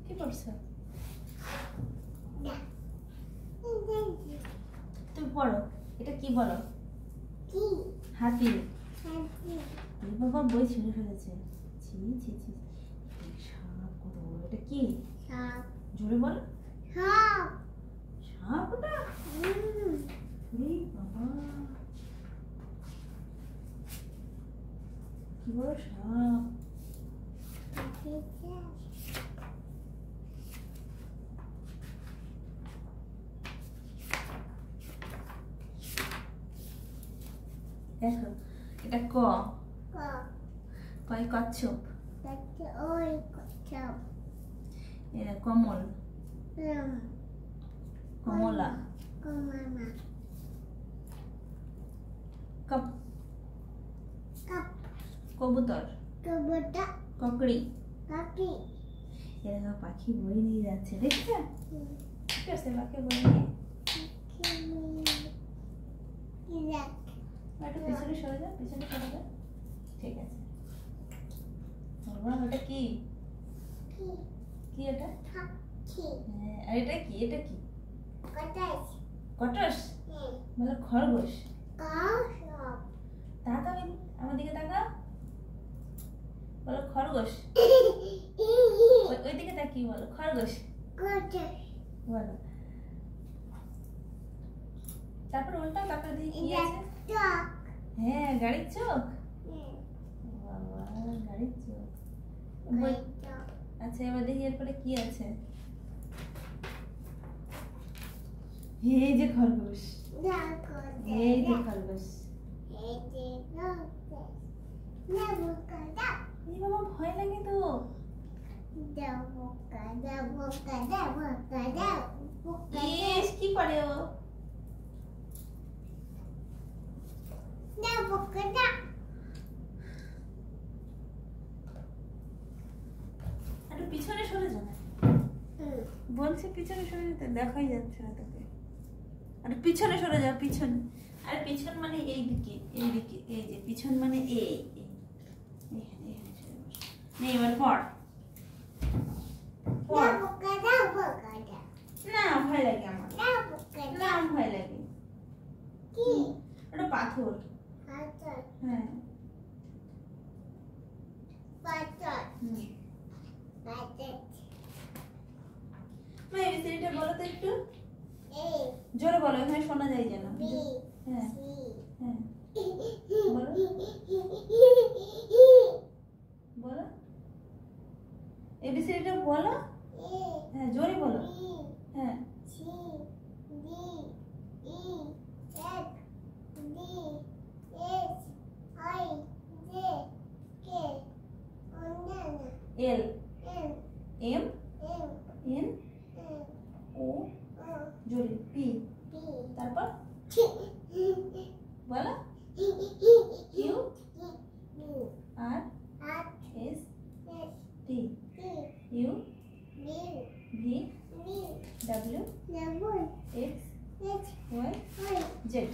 কি পড়ছো? তুমি পড়ো। এটা কি বলো? হাতি। বাবা বই ছিঁড়ে ফেলেছে। ছি ছি ছি। সাপ কত বড়। এটা কি? জোরে বলো। সাপ ওটা? বাবা কি বড় সাপ। দেখো এটা ক। কয় কচ্ছপ। এটা কমল। কমলা। কপ। কবুতর। ককড়ি। এরা পাখি বই নিয়ে যাচ্ছে, দেখছো? ঠিক আছে, পাখি বই নিয়ে একটু পিছনে সরে যাও, পিছনে সরে যাও। ঠিক আছে। বাবা ওটা কি? কি এটা? হ্যাঁ, আর এটা কি? এটা কি? কটস। বলো খরগোশ। তাকাও আমার দিকে, তাকাও। বলো খরগোশ। ওই দিকে তাকিয়ে বলো খরগোশ। বলো। তারপর উল্টা, তারপর দেখি কি আছে। হ্যাঁ, গাড়ির চোখ। বাবা গাড়ির চোখ। আচ্ছা এবার দেখি এরপরে কি আছে। এই যে খরগোশ। এই যে খরগোশ। বাবা ভয় লাগে তো। কি করে ও? একটু পিছনে সরে যাও। বলছি পিছনে সরে যেতে, দেখাই যাচ্ছে না তোকে। আর পিছনে সরে যাও, পিছনে। আর পিছন মানে এই দিকে, এই দিকে। এই যে পিছন মানে এই। এবার পড়। না ভয় লাগে আমার। না ভয় লাগে। ওটা পাথর। হ্যাঁ বলো তো একটু জোরে বলো, এখানে শোনা যায় যেন। হ্যাঁ হ্যাঁ বলো বলো এবিসিডিটা বলো। হ্যাঁ জোরে বলো। হ্যাঁ এল এম এন ও জোরে পি, তারপর বলো Q R S T U V W X Y Z.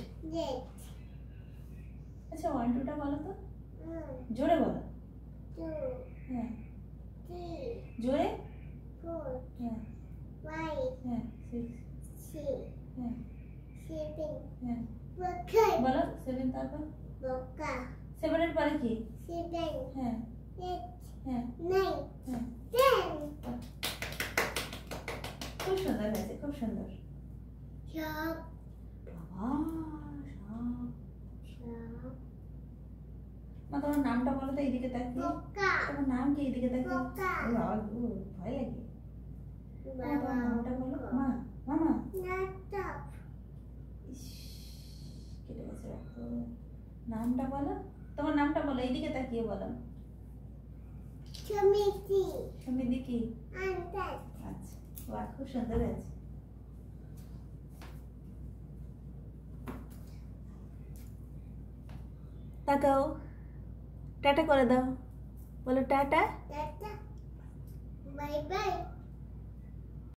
আচ্ছা 1 2টা বলো তো, জোরে বলো। হ্যাঁ জোরে। হ্যাঁ হ্যাঁ 6 হ্যাঁ 7 হ্যাঁ বলো 7, তারপর 7 এর পরে কি? হ্যাঁ হ্যাঁ 9 হ্যাঁ 10। খুব সুন্দর হয়েছে, খুব সুন্দর। বাবা মা তোমার নামটা বলো তো, এইদিকে তাকিয়ে। তোমার নাম কি? এইদিকে তাকিয়ে। বাবা ভয় লাগে। তোমার নামটা বলো। মা মামা কেটে গেছে রক্ত। নামটা বলো, তোমার নামটা বলো, এইদিকে তাকিয়ে বলো। সমিতি কি? আচ্ছা বাহ, খুব সুন্দর আছে। তাকাও, টাটা করে দাও, বলো টাটা, বাই বাই।